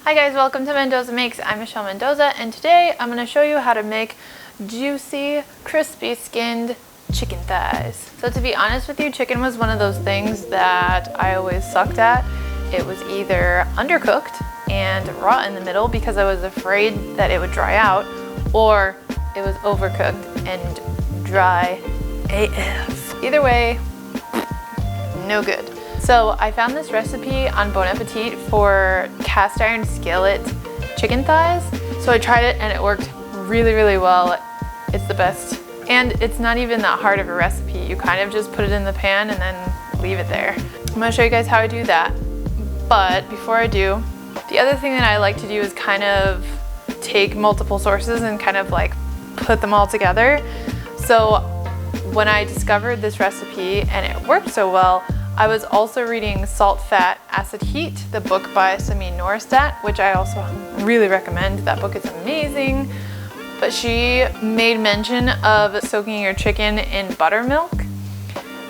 Hi guys, welcome to Mendoza Makes. I'm Michelle Mendoza, and today I'm going to show you how to make juicy, crispy skinned chicken thighs. So to be honest with you, chicken was one of those things that I always sucked at. It was either undercooked and raw in the middle because I was afraid that it would dry out, or it was overcooked and dry AF. Either way, no good. So I found this recipe on Bon Appetit for cast iron skillet chicken thighs. So I tried it and it worked really, really well. It's the best. And it's not even that hard of a recipe. You kind of just put it in the pan and then leave it there. I'm gonna show you guys how I do that. But before I do, the other thing that I like to do is kind of take multiple sources and kind of like put them all together. So when I discovered this recipe and it worked so well, I was also reading Salt, Fat, Acid, Heat, the book by Samin Norstat, which I also really recommend. That book is amazing. But she made mention of soaking your chicken in buttermilk.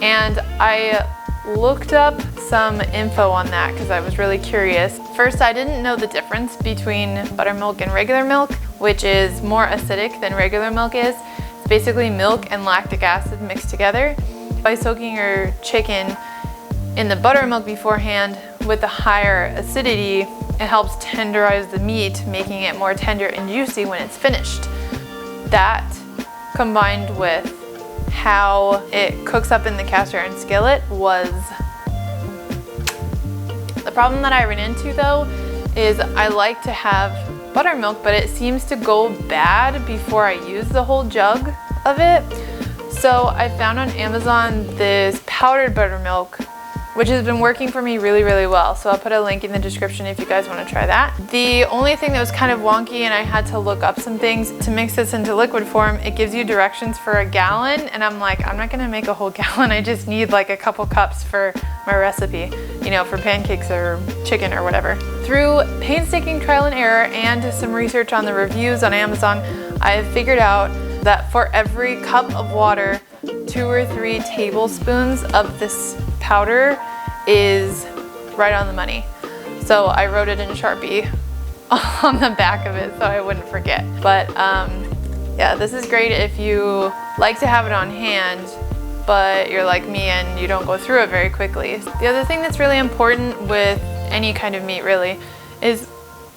And I looked up some info on that because I was really curious. First, I didn't know the difference between buttermilk and regular milk, which is more acidic than regular milk is. It's basically milk and lactic acid mixed together. By soaking your chicken in the buttermilk beforehand with the higher acidity, it helps tenderize the meat, making it more tender and juicy when it's finished. That, combined with how it cooks up in the cast iron skillet, was the problem that I ran into though. Is I like to have buttermilk, but it seems to go bad before I use the whole jug of it. So I found on Amazon this powdered buttermilk, which has been working for me really, really well. So I'll put a link in the description if you guys want to try that. The only thing that was kind of wonky, and I had to look up some things to mix this into liquid form, it gives you directions for a gallon, and I'm like, I'm not gonna make a whole gallon. I just need like a couple cups for my recipe, you know, for pancakes or chicken or whatever. Through painstaking trial and error and some research on the reviews on Amazon, I have figured out that for every cup of water, 2 or 3 tablespoons of this powder is right on the money. So I wrote it in Sharpie on the back of it so I wouldn't forget. But yeah, this is great if you like to have it on hand, but you're like me and you don't go through it very quickly. The other thing that's really important with any kind of meat really is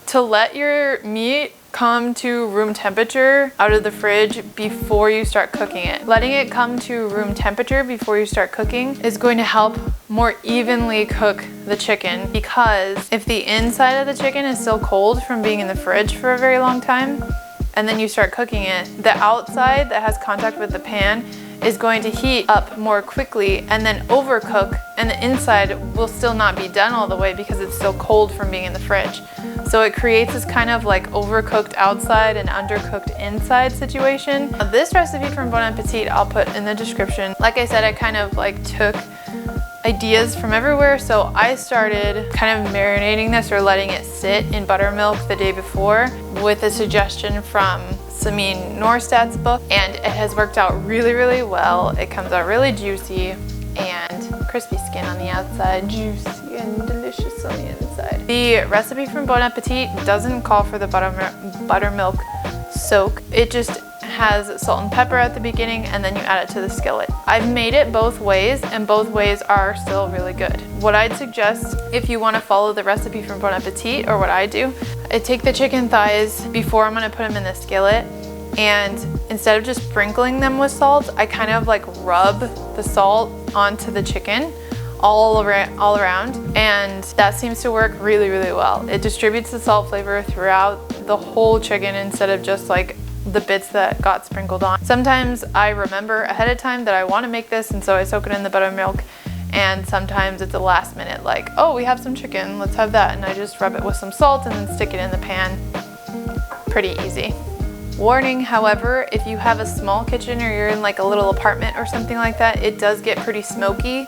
to let your meat come to room temperature out of the fridge before you start cooking it. Letting it come to room temperature before you start cooking is going to help more evenly cook the chicken, because if the inside of the chicken is still cold from being in the fridge for a very long time and then you start cooking it, the outside that has contact with the pan is going to heat up more quickly and then overcook, and the inside will still not be done all the way because it's still cold from being in the fridge. So it creates this kind of like overcooked outside and undercooked inside situation. This recipe from Bon Appetit I'll put in the description. Like I said, I kind of like took ideas from everywhere, so I started kind of marinating this or letting it sit in buttermilk the day before with a suggestion from Samin Norstat's book, and it has worked out really, really well. It comes out really juicy and crispy skin on the outside, juicy and delicious on the inside. The recipe from Bon Appetit doesn't call for the buttermilk soak. It just has salt and pepper at the beginning and then you add it to the skillet. I've made it both ways and both ways are still really good. What I'd suggest if you want to follow the recipe from Bon Appetit, or what I do, I take the chicken thighs before I'm going to put them in the skillet, and instead of just sprinkling them with salt, I kind of like rub the salt onto the chicken all around, and that seems to work really, really well. It distributes the salt flavor throughout the whole chicken instead of just like the bits that got sprinkled on. Sometimes I remember ahead of time that I want to make this, and so I soak it in the buttermilk, and sometimes it's a last minute like, oh, we have some chicken, let's have that, and I just rub it with some salt and then stick it in the pan. Pretty easy. Warning, however, if you have a small kitchen or you're in like a little apartment or something like that, it does get pretty smoky.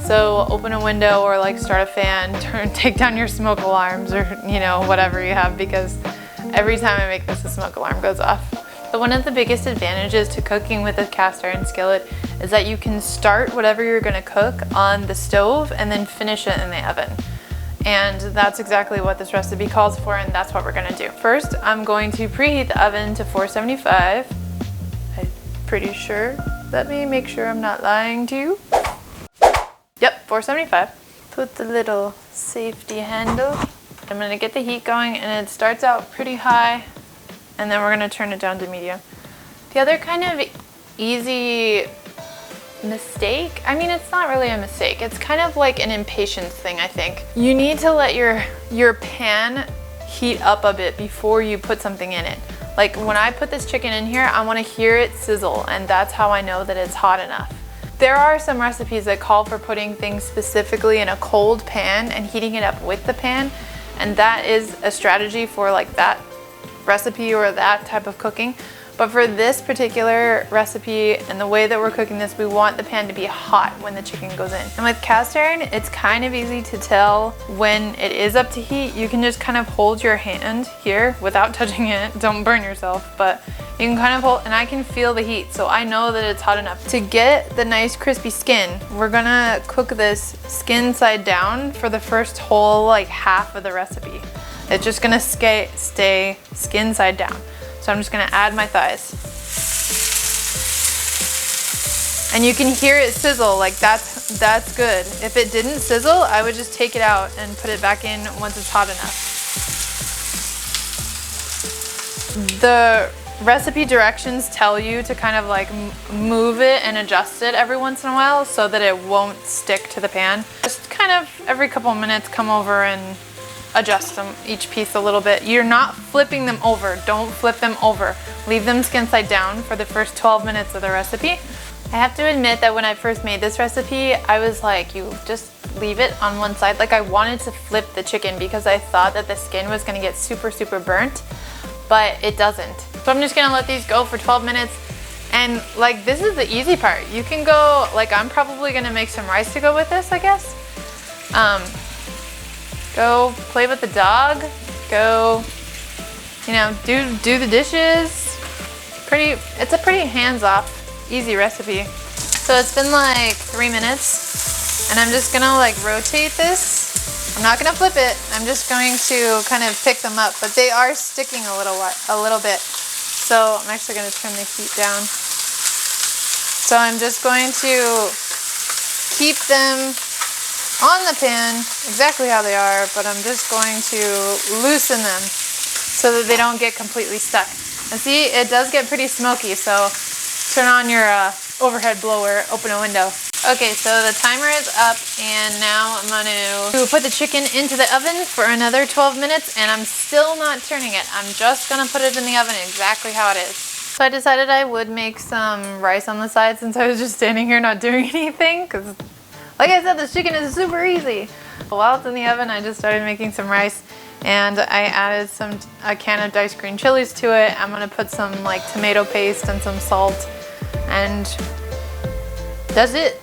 So open a window or like start a fan, take down your smoke alarms, or you know, whatever you have, because every time I make this, the smoke alarm goes off. So one of the biggest advantages to cooking with a cast iron skillet is that you can start whatever you're going to cook on the stove and then finish it in the oven. And that's exactly what this recipe calls for, and that's what we're gonna do. First, I'm going to preheat the oven to 475. I'm pretty sure. Let me make sure I'm not lying to you. Yep, 475. Put the little safety handle. I'm gonna get the heat going, and it starts out pretty high, and then we're gonna turn it down to medium. The other kind of easy mistake, I mean, it's not really a mistake, it's kind of like an impatience thing, I think. You need to let your pan heat up a bit before you put something in it. Like when I put this chicken in here, I want to hear it sizzle, and that's how I know that it's hot enough. There are some recipes that call for putting things specifically in a cold pan and heating it up with the pan, and that is a strategy for like that recipe or that type of cooking. But for this particular recipe and the way that we're cooking this, we want the pan to be hot when the chicken goes in. And with cast iron, it's kind of easy to tell when it is up to heat. You can just kind of hold your hand here without touching it. Don't burn yourself, but you can kind of hold, and I can feel the heat, so I know that it's hot enough. To get the nice crispy skin, we're gonna cook this skin side down for the first whole like half of the recipe. It's just gonna stay skin side down. So I'm just gonna add my thighs. And you can hear it sizzle, like that's good. If it didn't sizzle, I would just take it out and put it back in once it's hot enough. The recipe directions tell you to kind of like move it and adjust it every once in a while so that it won't stick to the pan. Just kind of every couple of minutes come over and adjust them, each piece a little bit. You're not flipping them over. Don't flip them over. Leave them skin side down for the first 12 minutes of the recipe. I have to admit that when I first made this recipe, I was like, you just leave it on one side. Like I wanted to flip the chicken because I thought that the skin was gonna get super, super burnt, but it doesn't. So I'm just gonna let these go for 12 minutes. And like, this is the easy part. You can go, like I'm probably gonna make some rice to go with this, I guess. Go play with the dog, go, you know, do the dishes. It's a pretty hands-off, easy recipe. So it's been like 3 minutes, and I'm just gonna like rotate this. I'm not gonna flip it. I'm just going to kind of pick them up, but they are sticking a little bit. So I'm actually gonna turn the heat down. So I'm just going to keep them on the pan exactly how they are, but I'm just going to loosen them so that they don't get completely stuck. And see, it does get pretty smoky, so turn on your overhead blower, open a window. Okay, so the timer is up, and now I'm gonna put the chicken into the oven for another 12 minutes, and I'm still not turning it. I'm just gonna put it in the oven exactly how it is. So I decided I would make some rice on the side since I was just standing here not doing anything, because like I said, this chicken is super easy. While it's in the oven, I just started making some rice, and I added a can of diced green chilies to it. I'm gonna put some like tomato paste and some salt, and that's it.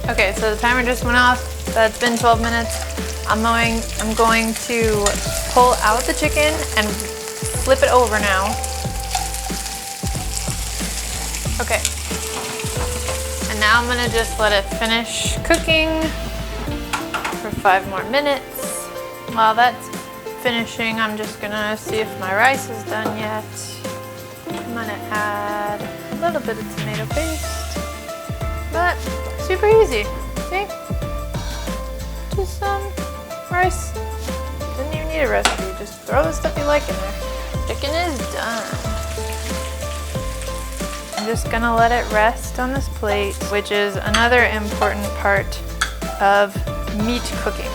Okay, so the timer just went off. That's been 12 minutes. I'm going to pull out the chicken and flip it over now. Okay. And now I'm gonna just let it finish cooking for 5 more minutes. While that's finishing, I'm just gonna see if my rice is done yet. I'm gonna add a little bit of tomato paste, but super easy, see? Just some rice. Didn't even need a recipe, just throw the stuff you like in there. Chicken is done. I'm just gonna let it rest on this plate, which is another important part of meat cooking,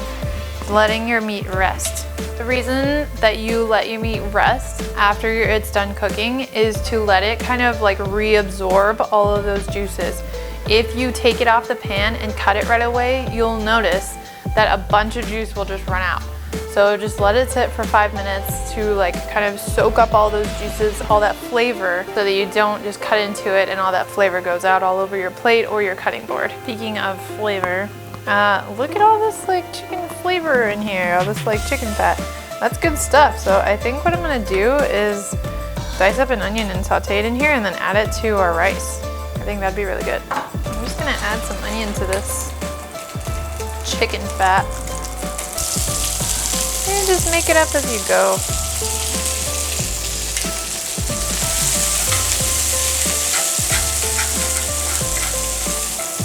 letting your meat rest. The reason that you let your meat rest after it's done cooking is to let it kind of like reabsorb all of those juices. If you take it off the pan and cut it right away, you'll notice that a bunch of juice will just run out. So just let it sit for 5 minutes to like kind of soak up all those juices, all that flavor, so that you don't just cut into it and all that flavor goes out all over your plate or your cutting board. Speaking of flavor, look at all this like chicken flavor in here, all this like chicken fat. That's good stuff. So I think what I'm gonna do is dice up an onion and saute it in here and then add it to our rice. I think that'd be really good. I'm just gonna add some onion to this chicken fat. And just make it up as you go.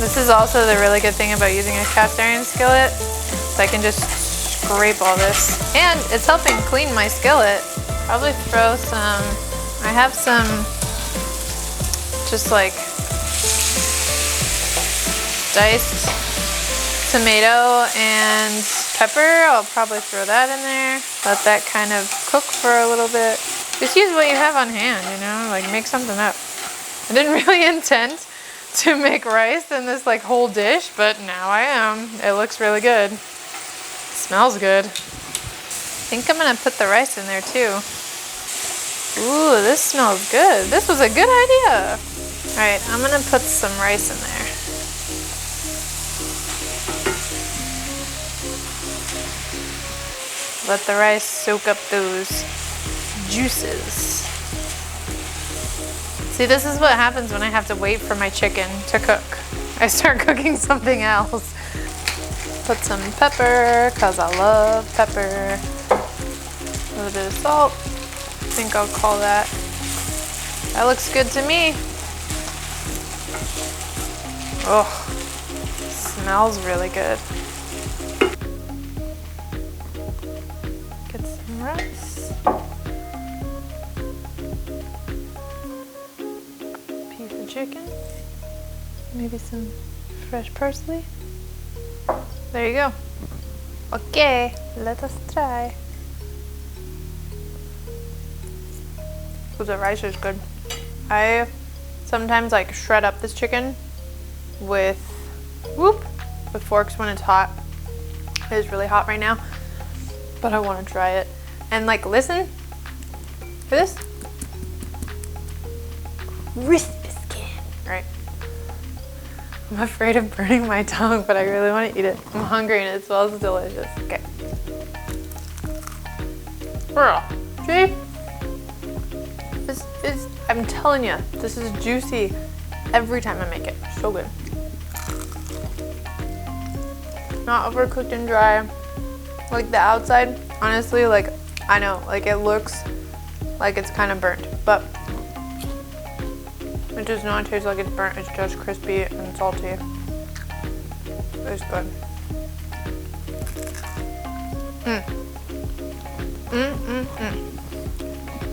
This is also the really good thing about using a cast iron skillet. So I can just scrape all this. And it's helping clean my skillet. Probably throw some, I have some just like diced tomato and pepper. I'll probably throw that in there. Let that kind of cook for a little bit. Just use what you have on hand, you know, like make something up. I didn't really intend to make rice in this like whole dish, but now I am. It looks really good. Smells good. I think I'm gonna put the rice in there too. Ooh, this smells good. This was a good idea. All right, I'm gonna put some rice in there. Let the rice soak up those juices. See, this is what happens when I have to wait for my chicken to cook. I start cooking something else. Put some pepper, cause I love pepper. A little bit of salt. I think I'll call that. That looks good to me. Oh, smells really good. Get some rice. Piece of chicken. Maybe some fresh parsley. There you go. Okay, let us try. So the rice is good. I sometimes like shred up this chicken with forks when it's hot. It is really hot right now, but I want to try it. And like, listen to this. Crispy skin, right? I'm afraid of burning my tongue, but I really want to eat it. I'm hungry and it smells delicious. Okay. See? This is, I'm telling you, this is juicy every time I make it. So good. Not overcooked and dry. Like the outside, honestly, like, I know, like it looks like it's kind of burnt, but it does not taste like it's burnt. It's just crispy and salty. It's good.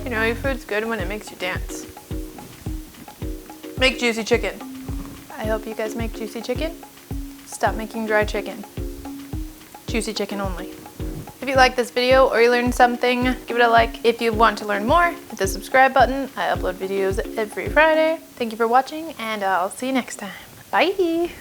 You know, your food's good when it makes you dance. Make juicy chicken. I hope you guys make juicy chicken. Stop making dry chicken. Juicy chicken only. If you like this video or you learned something, give it a like. If you want to learn more, hit the subscribe button. I upload videos every Friday. Thank you for watching, and I'll see you next time. Bye!